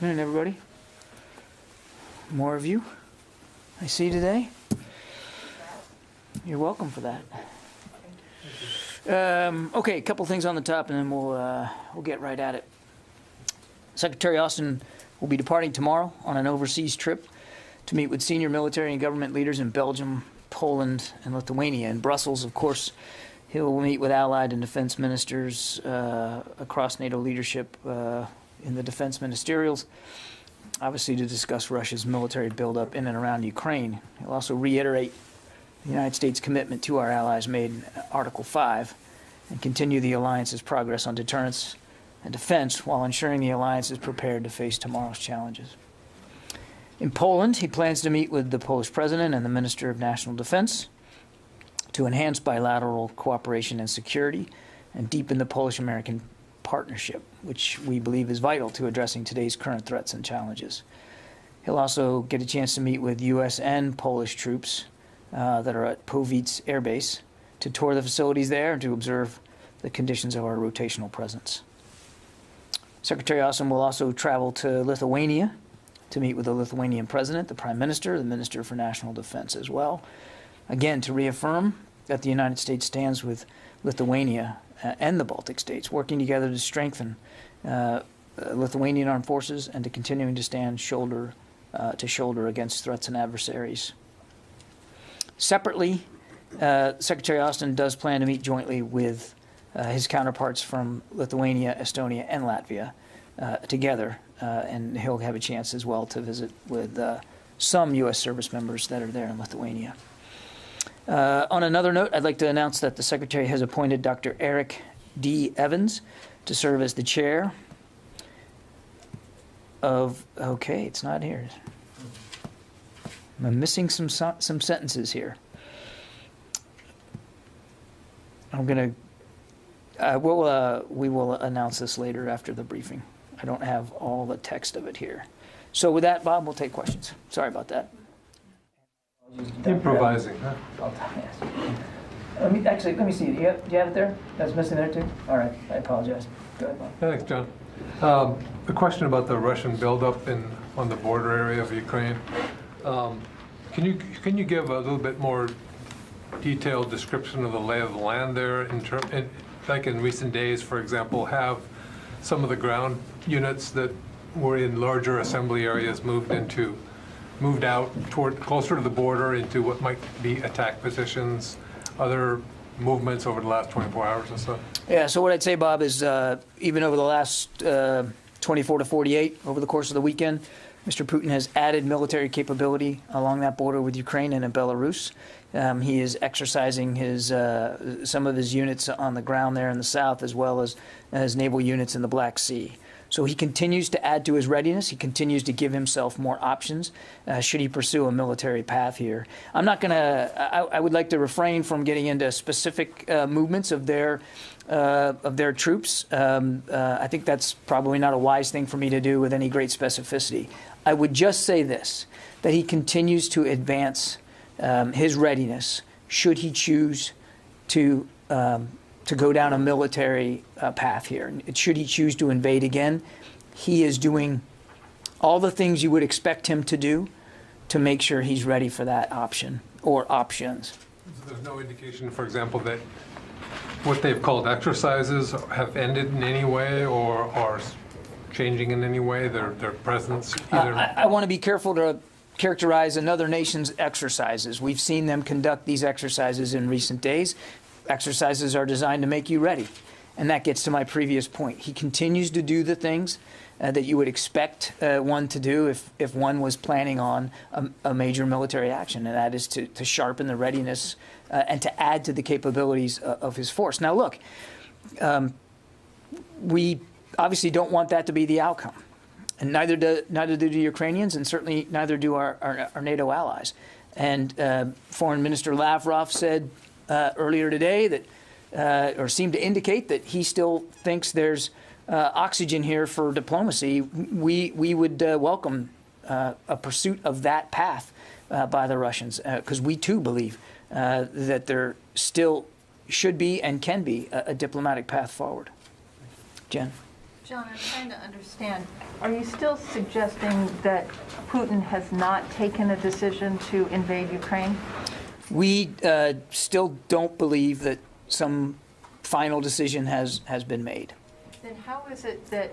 afternoon, everybody. More of you I see today. You're welcome for that. Okay, a couple things on the top, and then we'll get right at it. Secretary Austin will be departing tomorrow on an overseas trip to meet with senior military and government leaders in Belgium, Poland, and Lithuania. In Brussels, of course, he'll meet with allied and defense ministers across NATO leadership in the defense ministerials, obviously to discuss Russia's military buildup in and around Ukraine. He'll also reiterate the United States' commitment to our allies made in Article 5 and continue the alliance's progress on deterrence and defense while ensuring the alliance is prepared to face tomorrow's challenges. In Poland, he plans to meet with the Polish president and the Minister of National Defense to enhance bilateral cooperation and security and deepen the Polish-American partnership, which we believe is vital to addressing today's current threats and challenges. He'll also get a chance to meet with U.S. and Polish troops that are at Powice Air Base to tour the facilities there and to observe the conditions of our rotational presence. Secretary Austin will also travel to Lithuania to meet with the Lithuanian president, the prime minister, the minister for national defense as well, again to reaffirm that the United States stands with Lithuania and the Baltic states, working together to strengthen Lithuanian armed forces and to continuing to stand shoulder to shoulder against threats and adversaries. Separately, Secretary Austin does plan to meet jointly with his counterparts from Lithuania, Estonia, and Latvia together, and he'll have a chance as well to visit with some U.S. service members that are there in Lithuania. On another note, I'd like to announce that the Secretary has appointed Dr. Eric D. Evans to serve as the chair of, okay, it's not here. I'm missing some sentences here. I'm going to, we will announce this later after the briefing. I don't have all the text of it here. So with that, Bob, we'll take questions. Sorry about that. Improvising, huh? Let me see. Do you have it there? That's missing there too? All right. I apologize. Go ahead, Bob. Thanks, John. A question about the Russian buildup on the border area of Ukraine. Can you give a little bit more detailed description of the lay of the land there? Like in recent days, for example, have some of the ground units that were in larger assembly areas moved out toward closer to the border into what might be attack positions, other movements over the last 24 hours or so? Yeah, so what I'd say, Bob, is even over the last 24 to 48, over the course of the weekend, Mr. Putin has added military capability along that border with Ukraine and in Belarus. He is exercising some of his units on the ground there in the south, as well as naval units in the Black Sea. So he continues to add to his readiness. He continues to give himself more options should he pursue a military path here. I'm not going to. I would like to refrain from getting into specific movements of their troops. I think that's probably not a wise thing for me to do with any great specificity. I would just say this: that he continues to advance his readiness should he choose to go down a military path here. Should he choose to invade again, he is doing all the things you would expect him to do to make sure he's ready for that option or options. So there's no indication, for example, that what they've called exercises have ended in any way or are changing in any way, their presence? I want to be careful to characterize another nation's exercises. We've seen them conduct these exercises in recent days. Exercises are designed to make you ready. And that gets to my previous point. He continues to do the things that you would expect one to do if one was planning on a major military action, and that is to sharpen the readiness and to add to the capabilities of his force. Now, look, we obviously don't want that to be the outcome. And neither do the Ukrainians, and certainly neither do our NATO allies. And Foreign Minister Lavrov said earlier today that, or seemed to indicate that he still thinks there's oxygen here for diplomacy. We would welcome a pursuit of that path by the Russians, because we too believe that there still should be and can be a diplomatic path forward. Jen? John, I'm trying to understand. Are you still suggesting that Putin has not taken a decision to invade Ukraine? We still don't believe that some final decision has been made. Then how is it that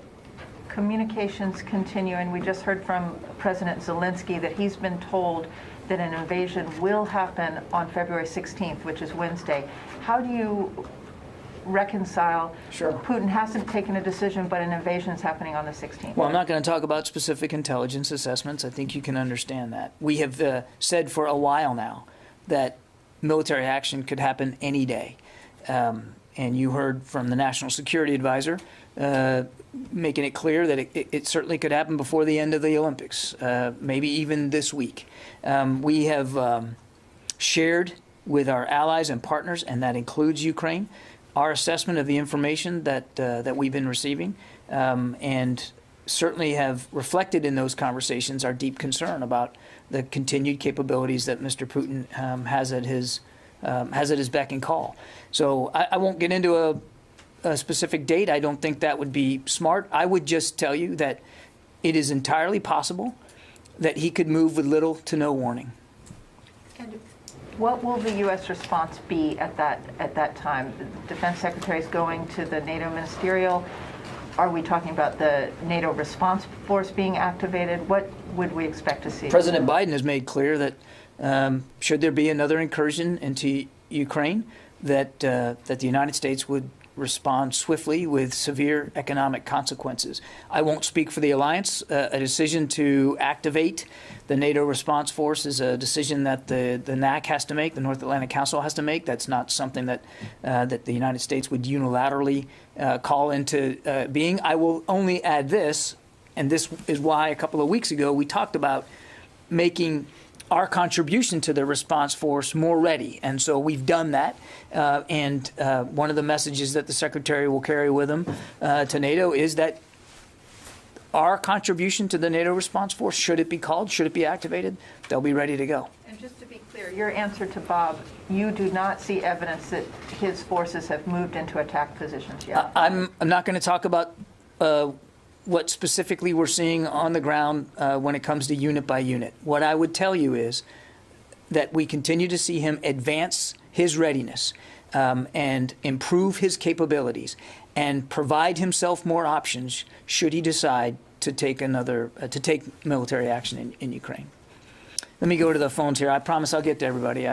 communications continue? And we just heard from President Zelensky that he's been told that an invasion will happen on February 16th, which is Wednesday. How do you reconcile Putin hasn't taken a decision, but an invasion is happening on the 16th? Well, I'm not going to talk about specific intelligence assessments. I think you can understand that. We have said for a while now that military action could happen any day. And you heard from the National Security Advisor making it clear that it certainly could happen before the end of the Olympics, maybe even this week. We have shared with our allies and partners, and that includes Ukraine, our assessment of the information that we've been receiving, and certainly have reflected in those conversations our deep concern about the continued capabilities that Mr. Putin has at his beck and call. So I won't get into a specific date. I don't think that would be smart. I would just tell you that it is entirely possible that he could move with little to no warning. And what will the U.S. response be at that time? The Defense Secretary is going to the NATO ministerial. Are we talking about the NATO response force being activated? What would we expect to see? President Biden has made clear that should there be another incursion into Ukraine, that the United States would respond swiftly with severe economic consequences. I won't speak for the alliance. A decision to activate the NATO response force is a decision that the NAC has to make, the North Atlantic Council has to make. That's not something that the United States would unilaterally call into being. I will only add this, and this is why a couple of weeks ago we talked about making our contribution to the response force more ready. And so we've done that. And one of the messages that the Secretary will carry with him to NATO is that our contribution to the NATO response force, should it be called, should it be activated, they'll be ready to go. And just to be clear, your answer to Bob, you do not see evidence that his forces have moved into attack positions yet? I'm not going to talk about what specifically we're seeing on the ground when it comes to unit by unit. What I would tell you is that we continue to see him advance his readiness and improve his capabilities and provide himself more options should he decide to take military action in Ukraine. Let me go to the phones here. I promise I'll get to everybody.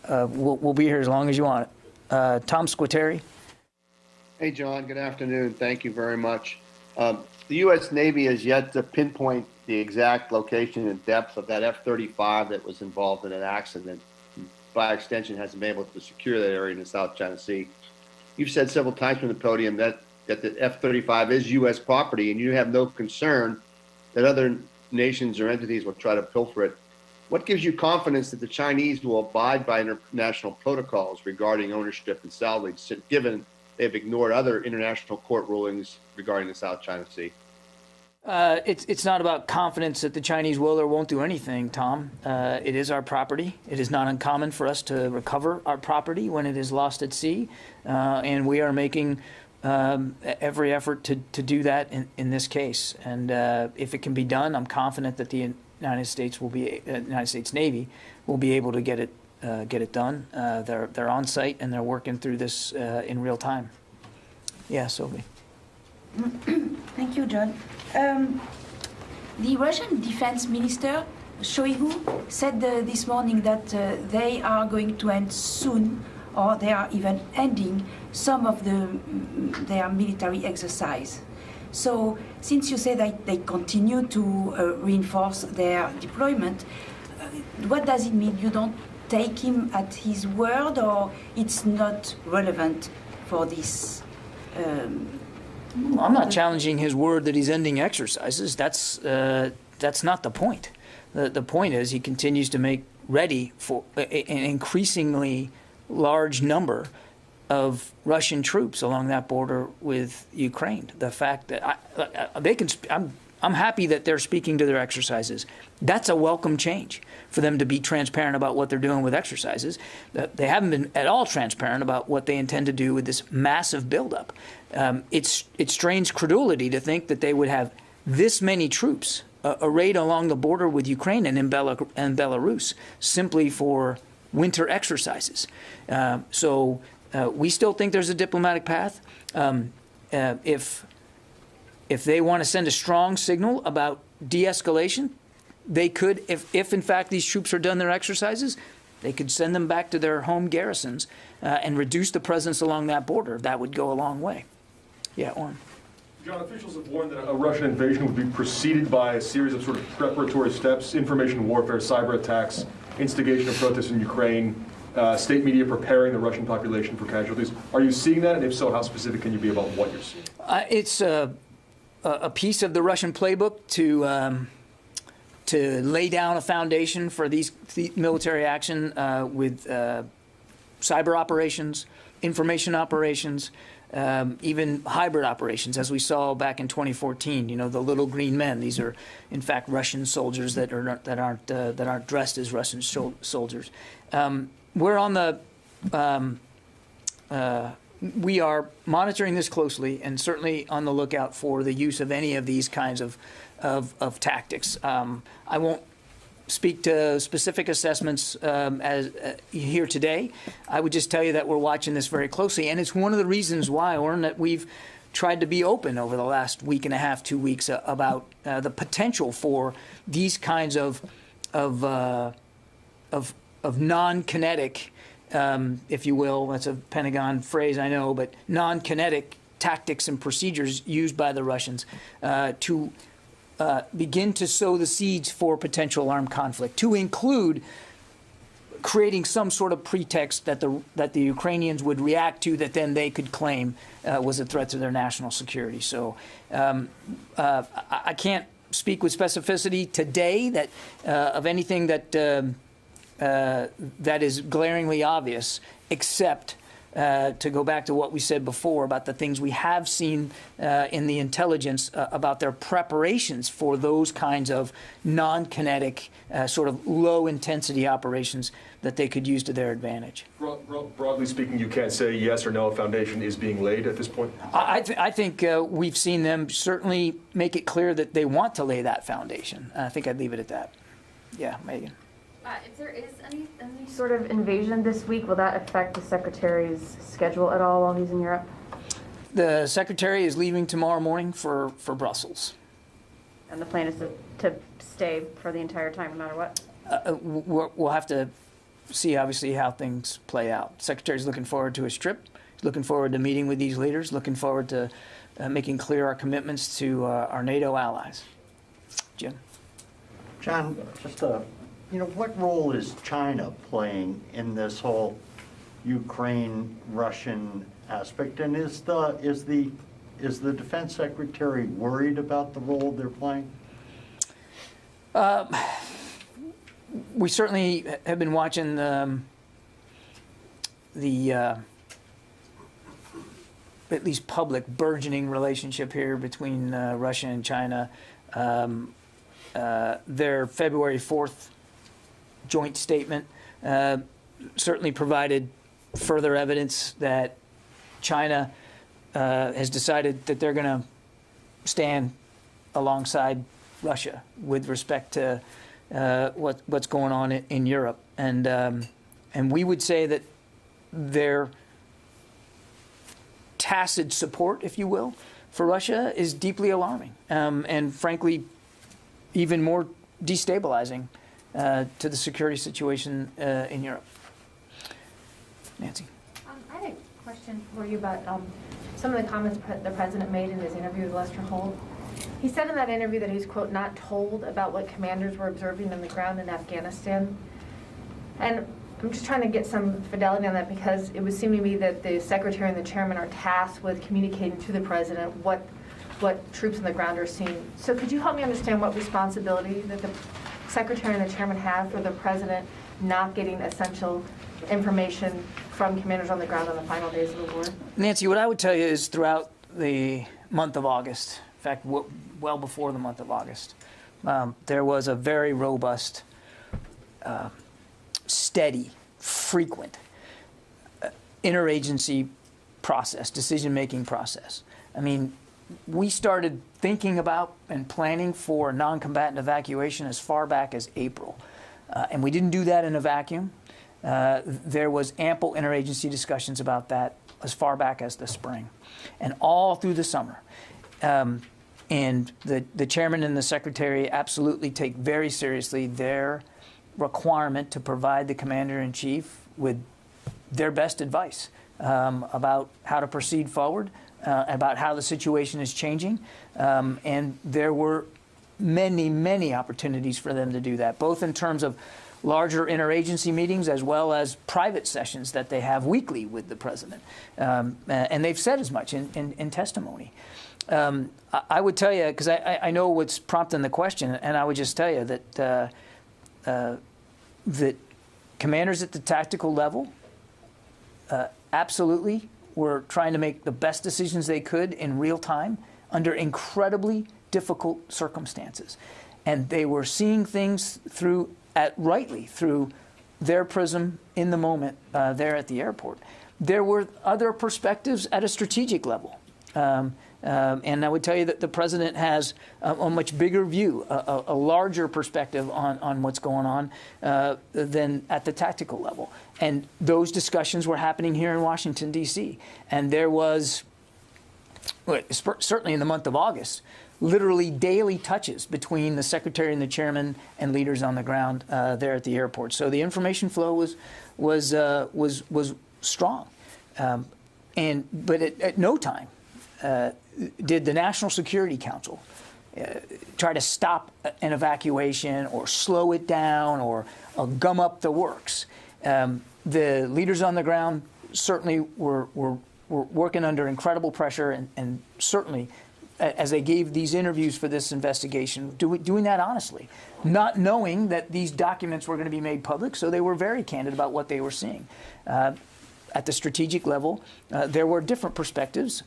We'll be here as long as you want it. Tom Squateri. Hey, John. Good afternoon. Thank you very much. The U.S. Navy has yet to pinpoint the exact location and depth of that F-35 that was involved in an accident. By extension, hasn't been able to secure that area in the South China Sea. You've said several times from the podium that the F-35 is U.S. property, and you have no concern that other nations or entities will try to pilfer it. What gives you confidence that the Chinese will abide by international protocols regarding ownership and salvage, given they've ignored other international court rulings regarding the South China Sea? It's not about confidence that the Chinese will or won't do anything, Tom. It is our property. It is not uncommon for us to recover our property when it is lost at sea, and we are making every effort to do that in this case. And if it can be done, I'm confident that the United States Navy will be able to get it done. They're on site and they're working through this in real time. Yeah, Sylvie. Thank you, John. The Russian Defense Minister, Shoigu, said this morning that they are going to end soon, or they are even ending some of their military exercise. So, since you say that they continue to reinforce their deployment, what does it mean? You don't take him at his word, or it's not relevant for this? I'm not challenging his word that he's ending exercises. That's not the point. The point is he continues to make ready for an increasingly large number of Russian troops along that border with Ukraine. The fact that I'm happy that they're speaking to their exercises. That's a welcome change for them to be transparent about what they're doing with exercises. They haven't been at all transparent about what they intend to do with this massive buildup. It strains credulity to think that they would have this many troops arrayed along the border with Ukraine and in Belarus simply for winter exercises. So we still think there's a diplomatic path. If they want to send a strong signal about de-escalation, they could, if in fact these troops are done their exercises, they could send them back to their home garrisons and reduce the presence along that border. That would go a long way. Yeah, Orrin. John, officials have warned that a Russian invasion would be preceded by a series of sort of preparatory steps: information warfare, cyber attacks, instigation of protests in Ukraine, state media preparing the Russian population for casualties. Are you seeing that? And if so, how specific can you be about what you're seeing? It's a piece of the Russian playbook to lay down a foundation for the military action with cyber operations, information operations, even hybrid operations, as we saw back in 2014. You know, the little green men. These are, in fact, Russian soldiers that aren't dressed as Russian soldiers. We're on the. We are monitoring this closely and certainly on the lookout for the use of any of these kinds of tactics. I won't speak to specific assessments here today. I would just tell you that we're watching this very closely, and it's one of the reasons why, Orrin, that we've tried to be open over the last week and a half, 2 weeks about the potential for these kinds of non-kinetic. If you will, that's a Pentagon phrase, I know, but non-kinetic tactics and procedures used by the Russians to begin to sow the seeds for potential armed conflict, to include creating some sort of pretext that the Ukrainians would react to that then they could claim was a threat to their national security. So I can't speak with specificity today that of anything that is glaringly obvious, except to go back to what we said before about the things we have seen in the intelligence about their preparations for those kinds of non-kinetic, sort of low-intensity operations that they could use to their advantage. Broadly speaking, you can't say yes or no a foundation is being laid at this point? I think we've seen them certainly make it clear that they want to lay that foundation. I think I'd leave it at that. Yeah, Megan. If there is any sort of invasion this week, will that affect the Secretary's schedule at all while he's in Europe? The Secretary is leaving tomorrow morning for Brussels. And the plan is to stay for the entire time, no matter what? We'll have to see, obviously, how things play out. The Secretary's looking forward to his trip. He's looking forward to meeting with these leaders, looking forward to making clear our commitments to our NATO allies. Jim? John, just what role is China playing in this whole Ukraine-Russian aspect? And is the Defense Secretary worried about the role they're playing? We certainly have been watching the at least public burgeoning relationship here between Russia and China. Their February 4th joint statement certainly provided further evidence that China has decided that they're going to stand alongside Russia with respect to what's going on in Europe, and we would say that their tacit support, if you will, for Russia is deeply alarming, and frankly, even more destabilizing to the security situation in Europe. Nancy. I had a question for you about some of the comments the president made in his interview with Lester Holt. He said in that interview that he was, quote, not told about what commanders were observing on the ground in Afghanistan. And I'm just trying to get some fidelity on that, because it would seem to me that the secretary and the chairman are tasked with communicating to the president what troops on the ground are seeing. So could you help me understand what responsibility that the secretary and the chairman have for the president not getting essential information from commanders on the ground on the final days of the war? Nancy, what I would tell you is throughout the month of August, In fact, well before the month of August. There was a very robust, steady, frequent interagency process, decision-making process. I mean, we started thinking about and planning for non-combatant evacuation as far back as April. And we didn't do that in a vacuum. There was ample interagency discussions about that as far back as the spring and all through the summer. And the chairman and the secretary absolutely take very seriously their requirement to provide the commander-in-chief with their best advice about how to proceed forward, about how the situation is changing. And there were many, many opportunities for them to do that, both in terms of larger interagency meetings as well as private sessions that they have weekly with the president. And they've said as much in testimony. I would tell you, because I know what's prompting the question, and I would just tell you that that commanders at the tactical level absolutely were trying to make the best decisions they could in real time under incredibly difficult circumstances. And they were seeing things rightly through their prism in the moment there at the airport. There were other perspectives at a strategic level. And I would tell you that the president has a much bigger view, a larger perspective on what's going on than at the tactical level. And those discussions were happening here in Washington, D.C. And there was, certainly in the month of August, literally daily touches between the secretary and the chairman and leaders on the ground there at the airport. So the information flow was strong. But at no time did the National Security Council try to stop an evacuation or slow it down or gum up the works. The leaders on the ground certainly were working under incredible pressure and certainly, as they gave these interviews for this investigation, doing that honestly, not knowing that these documents were going to be made public, so they were very candid about what they were seeing. At the strategic level, there were different perspectives,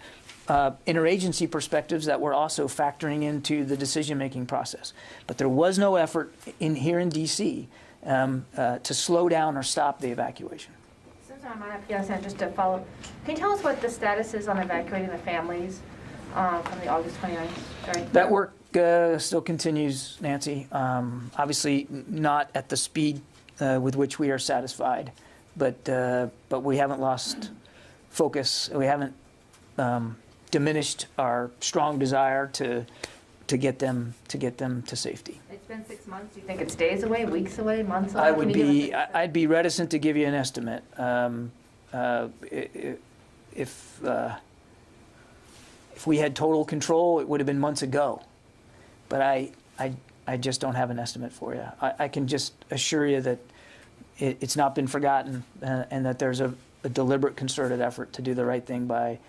interagency perspectives that were also factoring into the decision-making process. But there was no effort here in D.C. To slow down or stop the evacuation. Since I'm on Afghanistan, just to follow, can you tell us what the status is on evacuating the families from the August 29th? Sorry. That work still continues, Nancy. Obviously not at the speed with which we are satisfied, but we haven't lost focus. We haven't diminished our strong desire to get them to safety. It's been 6 months. Do you think it's days away, weeks away, months away? I'd be reticent to give you an estimate. If we had total control, it would have been months ago. But I just don't have an estimate for you. I can just assure you that it's not been forgotten, and that there's a deliberate, concerted effort to do the right thing by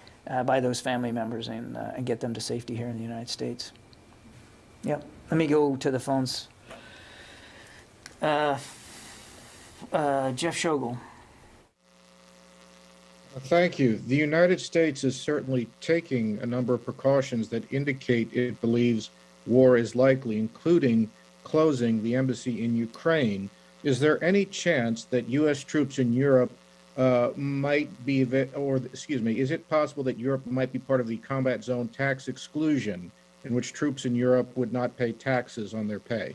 those family members and get them to safety here in the United States. Yep. Let me go to the phones. Jeff Schogel. Thank you. The United States is certainly taking a number of precautions that indicate it believes war is likely, including closing the embassy in Ukraine. Is there any chance that U.S. troops in Europe might be, is it possible that Europe might be part of the combat zone tax exclusion, in which troops in Europe would not pay taxes on their pay?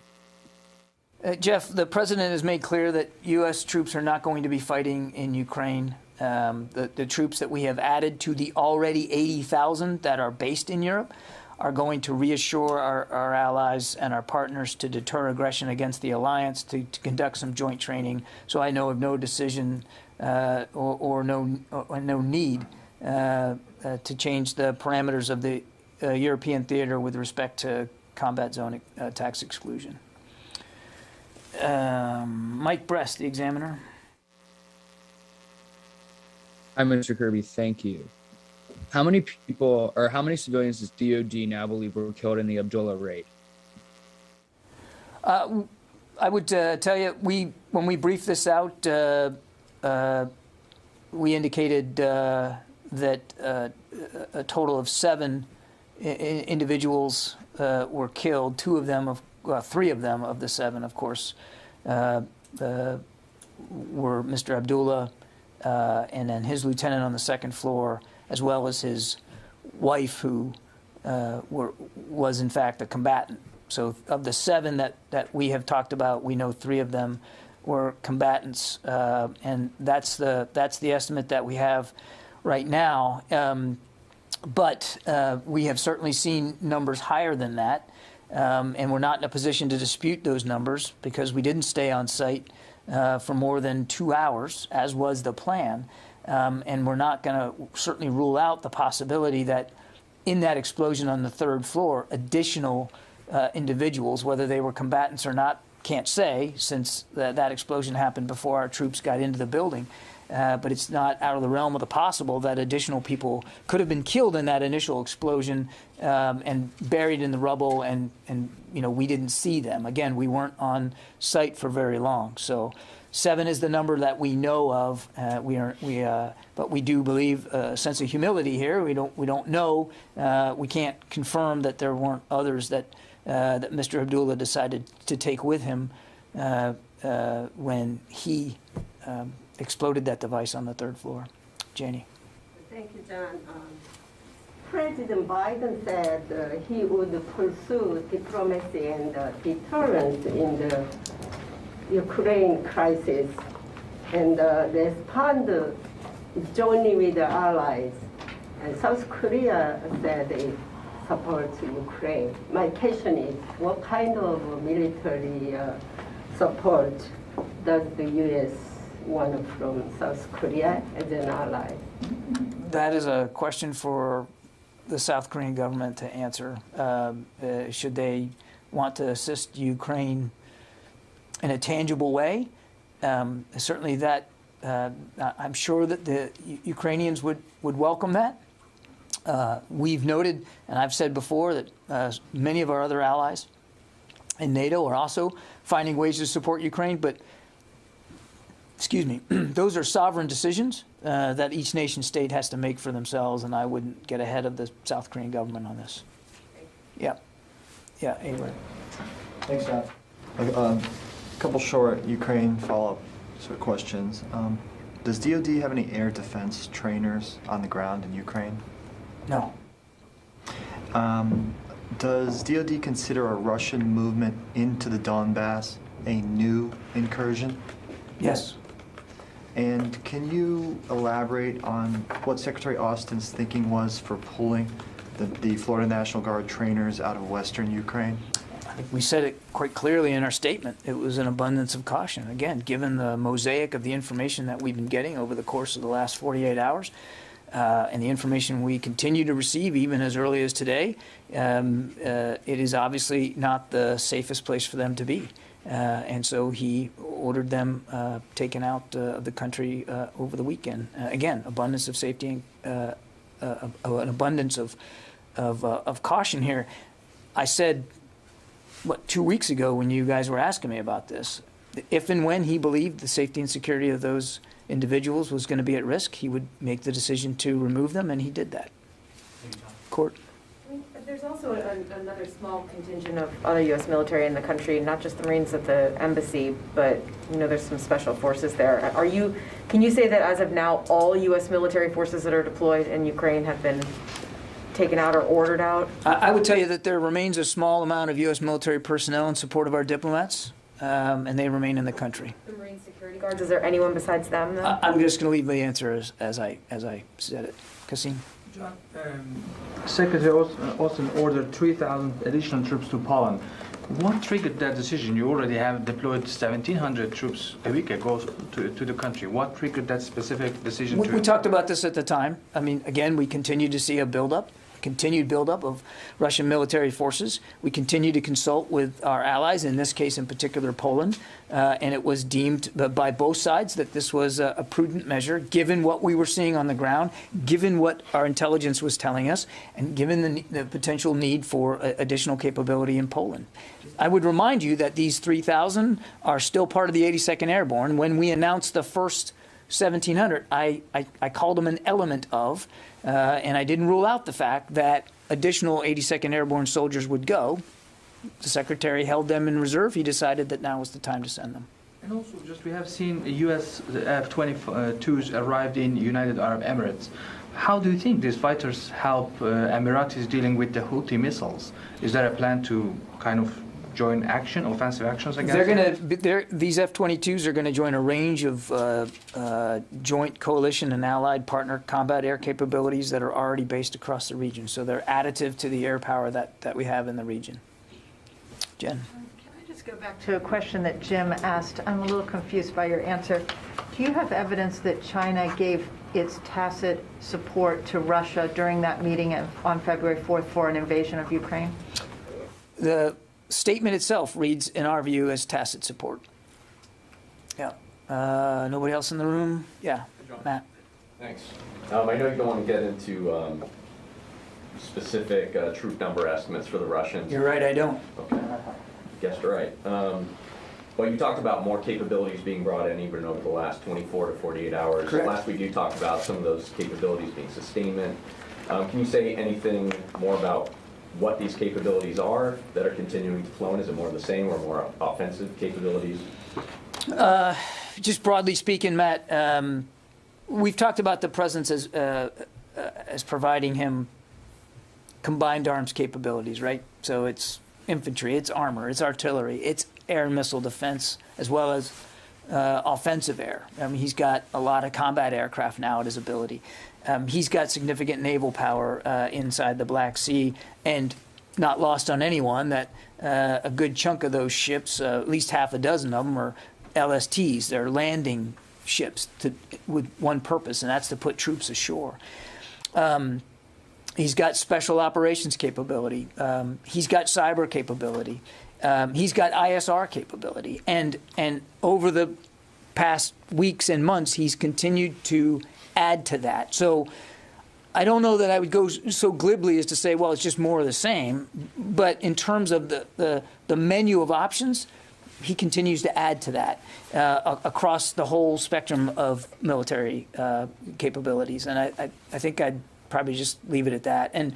Jeff, the president has made clear that U.S. troops are not going to be fighting in Ukraine. The troops that we have added to the already 80,000 that are based in Europe are going to reassure our allies and our partners to deter aggression against the alliance, to conduct some joint training. So I know of no decision or no need to change the parameters of the European theater with respect to combat zone tax exclusion. Mike Brest, the Examiner. Hi, Mr. Kirby. Thank you. How many people or how many civilians does DOD now believe were killed in the Abdullah raid? I would tell you, when we briefed this out, we indicated that a total of 7 individuals were killed. Three of them of the 7, of course, were Mr. Abdullah and then his lieutenant on the 2nd floor, as well as his wife, who was in fact a combatant. So of the 7 that we have talked about, we know 3 of them were combatants, and that's the estimate that we have right now. But we have certainly seen numbers higher than that, and we're not in a position to dispute those numbers because we didn't stay on site for more than 2 hours, as was the plan. And we're not going to certainly rule out the possibility that in that explosion on the 3rd floor, additional individuals, whether they were combatants or not, can't say, since that explosion happened before our troops got into the building. But it's not out of the realm of the possible that additional people could have been killed in that initial explosion and buried in the rubble, and we didn't see them. Again, we weren't on site for very long. So 7 is the number that we know of. But we do believe a sense of humility here. We don't know. We can't confirm that there weren't others that Mr. Abdullah decided to take with him when he exploded that device on the 3rd floor. Janie. Thank you, John. President Biden said he would pursue diplomacy and deterrence in the Ukraine crisis and respond jointly with the allies. And South Korea said it supports Ukraine. My question is, what kind of military support does the U.S. want from South Korea as an ally? That is a question for the South Korean government to answer. Should they want to assist Ukraine in a tangible way? Certainly that, I'm sure that the Ukrainians would welcome that. We've noted, and I've said before, that many of our other allies in NATO are also finding ways to support Ukraine, but excuse me, those are sovereign decisions that each nation state has to make for themselves, and I wouldn't get ahead of the South Korean government on this. Yeah. Yeah, Abraham. Thanks, John. A couple short Ukraine follow-up sort of questions. Does DoD have any air defense trainers on the ground in Ukraine? No. Does DoD consider a Russian movement into the Donbass a new incursion? Yes. And can you elaborate on what Secretary Austin's thinking was for pulling the Florida National Guard trainers out of western Ukraine? I think we said it quite clearly in our statement. It was an abundance of caution. Again, given the mosaic of the information that we've been getting over the course of the last 48 hours, and the information we continue to receive even as early as today, it is obviously not the safest place for them to be. And so he ordered them taken out of the country over the weekend. Again, abundance of safety and an abundance of caution here. I said, 2 weeks ago when you guys were asking me about this, if and when he believed the safety and security of those individuals was going to be at risk, he would make the decision to remove them, and he did that. Court. There's also another small contingent of other U.S. military in the country, not just the Marines at the embassy, but there's some special forces there. Can you say that as of now, all U.S. military forces that are deployed in Ukraine have been taken out or ordered out? I would tell you that there remains a small amount of U.S. military personnel in support of our diplomats, and they remain in the country. The Marine security guards, is there anyone besides them, then? I'm just going to leave the answer as I said it. Kasim? John, Secretary Austin ordered 3,000 additional troops to Poland. What triggered that decision? You already have deployed 1,700 troops a week ago to the country. What triggered that specific decision? We talked about this at the time. I mean, again, we continue to see a continued buildup of Russian military forces. We continue to consult with our allies, in this case in particular Poland, and it was deemed by both sides that this was a prudent measure, given what we were seeing on the ground, given what our intelligence was telling us, and given the potential need for additional capability in Poland. I would remind you that these 3,000 are still part of the 82nd Airborne. When we announced the first 1,700, I called them an element of, and I didn't rule out the fact that additional 82nd Airborne soldiers would go. The Secretary held them in reserve. He decided that now was the time to send them. And also, just we have seen U.S. F-22s arrived in United Arab Emirates. How do you think these fighters help Emiratis dealing with the Houthi missiles? Is there a plan to kind of join offensive actions against These F-22s are going to join a range of joint coalition and allied partner combat air capabilities that are already based across the region. So they're additive to the air power that we have in the region. Jen? Can I just go back to a question that Jim asked? I'm a little confused by your answer. Do you have evidence that China gave its tacit support to Russia during that meeting on February 4th for an invasion of Ukraine? The statement itself reads, in our view, as tacit support. Yeah. Nobody else in the room? Yeah. Matt? Thanks. I know you don't want to get into specific troop number estimates for the Russians. You're right, I don't. Okay. Guessed right. But you talked about more capabilities being brought in even over the last 24 to 48 hours. Correct. Last week you talked about some of those capabilities being sustainment. Can you say anything more about what these capabilities are that are continuing to flow in? Is it more of the same or more offensive capabilities? Just broadly speaking, Matt, we've talked about the President as providing him combined arms capabilities, right? So it's infantry, it's armor, it's artillery, it's air and missile defense, as well as offensive air. I mean, he's got a lot of combat aircraft now at his ability. He's got significant naval power inside the Black Sea, and not lost on anyone that a good chunk of those ships, at least half a dozen of them, are LSTs. They're landing ships with one purpose, and that's to put troops ashore. He's got special operations capability. He's got cyber capability. He's got ISR capability. And over the past weeks and months, he's continued to add to that. So I don't know that I would go so glibly as to say, well, it's just more of the same. But in terms of the menu of options, he continues to add to that across the whole spectrum of military capabilities. And I think I'd probably just leave it at that. And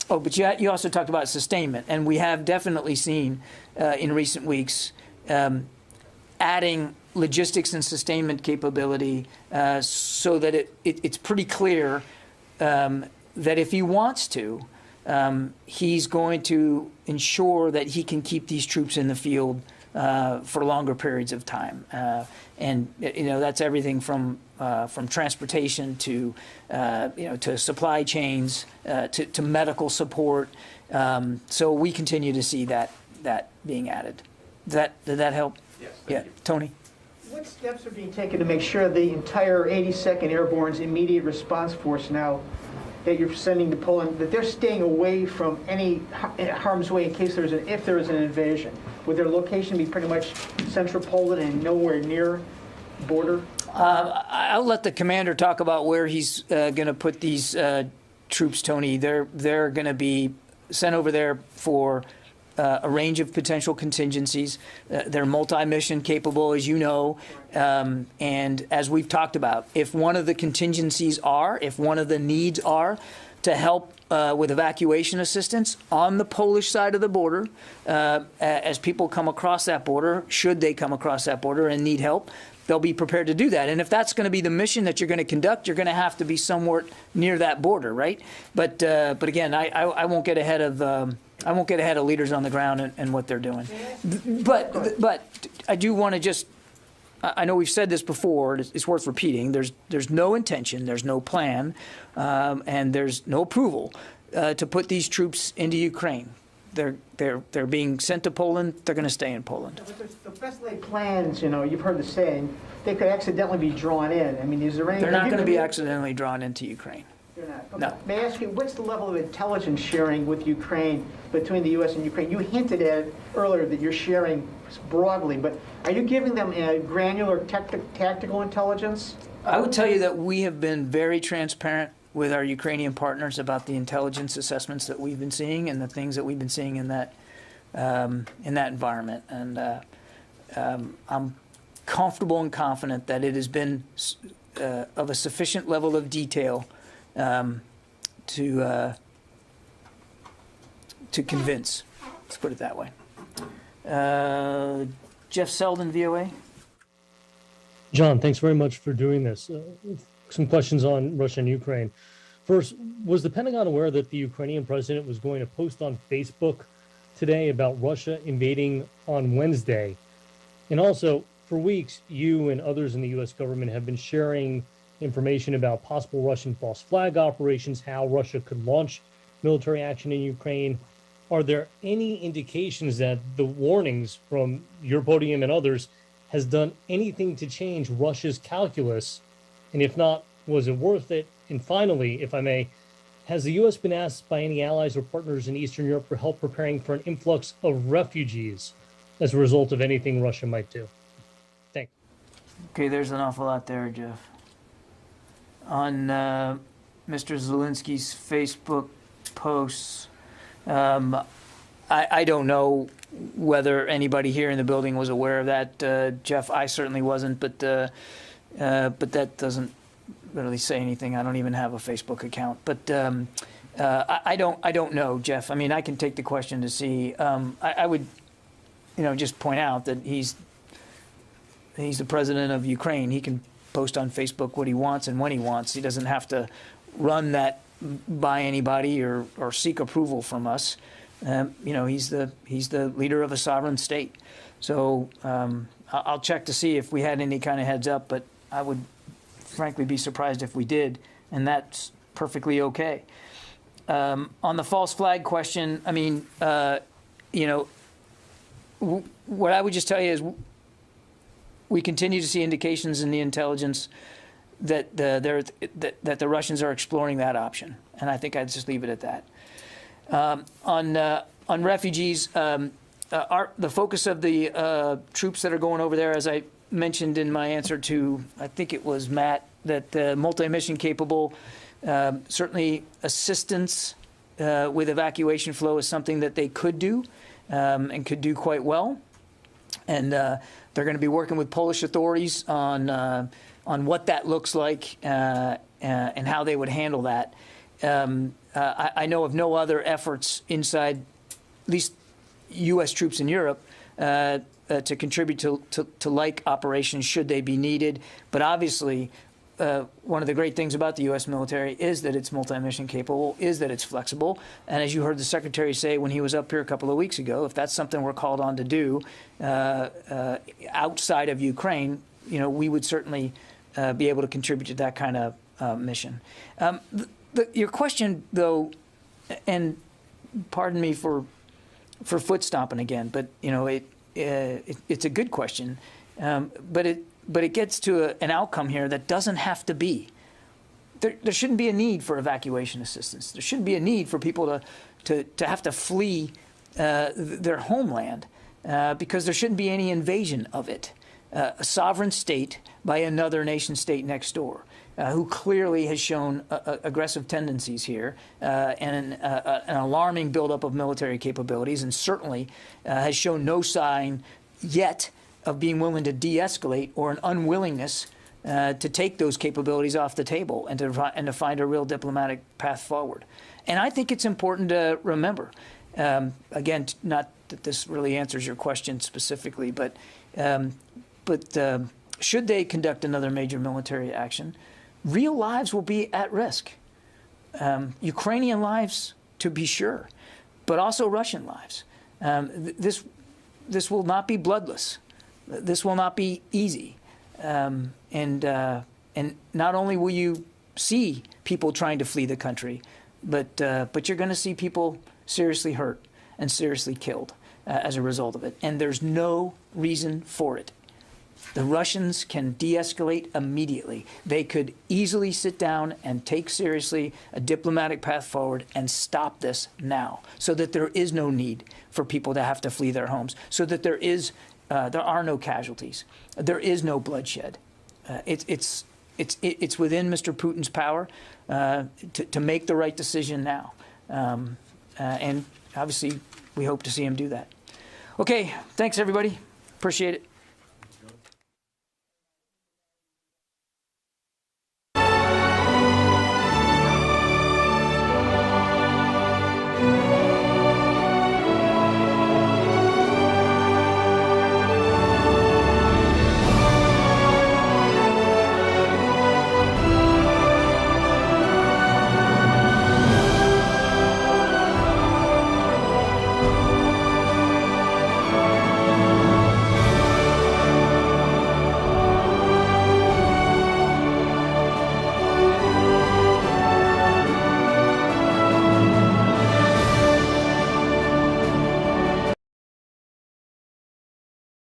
but you also talked about sustainment, and we have definitely seen in recent weeks adding logistics and sustainment capability so that it's pretty clear that if he wants to, he's going to ensure that he can keep these troops in the field for longer periods of time. And that's everything from transportation to to supply chains to medical support. So we continue to see that being added. Did that help? Yes. Yeah, Tony. What steps are being taken to make sure the entire 82nd Airborne's immediate response force now that you're sending to Poland, that they're staying away from any harm's way in case if there is an invasion? Would their location be pretty much central Poland and nowhere near border? I'll let the commander talk about where he's going to put these troops, Tony. They're going to be sent over there for a range of potential contingencies. They're multi-mission capable, as you know, and as we've talked about, if one of the contingencies if one of the needs are to help with evacuation assistance on the Polish side of the border, as people come across that border, should they come across that border and need help, they'll be prepared to do that. And if that's going to be the mission that you're going to conduct, you're going to have to be somewhere near that border, right? But again, I won't get ahead of leaders on the ground and what they're doing. But I do want to just, I know we've said this before, it's worth repeating. There's no intention, there's no plan, and there's no approval to put these troops into Ukraine. They're being sent to Poland. They're going to stay in Poland. The best laid plans, you've heard the saying, they could accidentally be drawn in. I mean, is there any? They're not going to be accidentally drawn into Ukraine. They're not. Okay. No. May I ask you, what's the level of intelligence sharing with Ukraine between the U.S. and Ukraine? You hinted at it earlier that you're sharing broadly, but are you giving them a granular tactical intelligence? I would tell you that we have been very transparent with our Ukrainian partners about the intelligence assessments that we've been seeing and the things that we've been seeing in that environment. And I'm comfortable and confident that it has been of a sufficient level of detail to to convince. Let's put it that way. Jeff Selden, VOA. John, thanks very much for doing this. Some questions on Russia and Ukraine. First, was the Pentagon aware that the Ukrainian president was going to post on Facebook today about Russia invading on Wednesday? And also, for weeks, you and others in the U.S. government have been sharing information about possible Russian false flag operations, how Russia could launch military action in Ukraine. Are there any indications that the warnings from your podium and others has done anything to change Russia's calculus? And if not, was it worth it? And finally, if I may, has the U.S. been asked by any allies or partners in Eastern Europe for help preparing for an influx of refugees as a result of anything Russia might do? Thanks. Okay, there's an awful lot there, Jeff. On Mr. Zelensky's Facebook posts, I don't know whether anybody here in the building was aware of that, Jeff. I certainly wasn't, but that doesn't really say anything. I don't even have a Facebook account, but I don't know, Jeff. I mean, I can take the question to see. I would, just point out that he's the president of Ukraine. He can post on Facebook what he wants and when he wants. He doesn't have to run that by anybody or seek approval from us. He's the leader of a sovereign state. So I'll check to see if we had any kind of heads up, but I would frankly be surprised if we did, and that's perfectly okay. On the false flag question, I mean, what I would just tell you is we continue to see indications in the intelligence that the Russians are exploring that option, and I think I'd just leave it at that. On refugees, the focus of the troops that are going over there, as I mentioned in my answer to, I think it was Matt, that multi-mission capable, certainly assistance with evacuation flow is something that they could do and could do quite well. And they're going to be working with Polish authorities on what that looks like and how they would handle that. I know of no other efforts inside, at least U.S. troops in Europe, to contribute to like operations should they be needed. But obviously, one of the great things about the U.S. military is that it's multi-mission capable, is that it's flexible. And as you heard the Secretary say when he was up here a couple of weeks ago, if that's something we're called on to do outside of Ukraine, we would certainly be able to contribute to that kind of mission. Your question, though, and pardon me for foot stomping again, but it's a good question, but it gets to an outcome here that doesn't have to be. There shouldn't be a need for evacuation assistance. There shouldn't be a need for people to have to flee their homeland because there shouldn't be any invasion of it. A sovereign state by another nation state next door, who clearly has shown aggressive tendencies here and an alarming buildup of military capabilities, and certainly has shown no sign yet of being willing to de-escalate or an unwillingness to take those capabilities off the table and to find a real diplomatic path forward. And I think it's important to remember, again, not that this really answers your question specifically, but should they conduct another major military action, real lives will be at risk. Ukrainian lives, to be sure, but also Russian lives. This will not be bloodless. This will not be easy. And not only will you see people trying to flee the country, but you're going to see people seriously hurt and seriously killed as a result of it. And there's no reason for it. The Russians can de-escalate immediately. They could easily sit down and take seriously a diplomatic path forward and stop this now, so that there is no need for people to have to flee their homes, so that there are no casualties, there is no bloodshed. It's within Mr. Putin's power to make the right decision now, and obviously we hope to see him do that. Okay, thanks everybody. Appreciate it.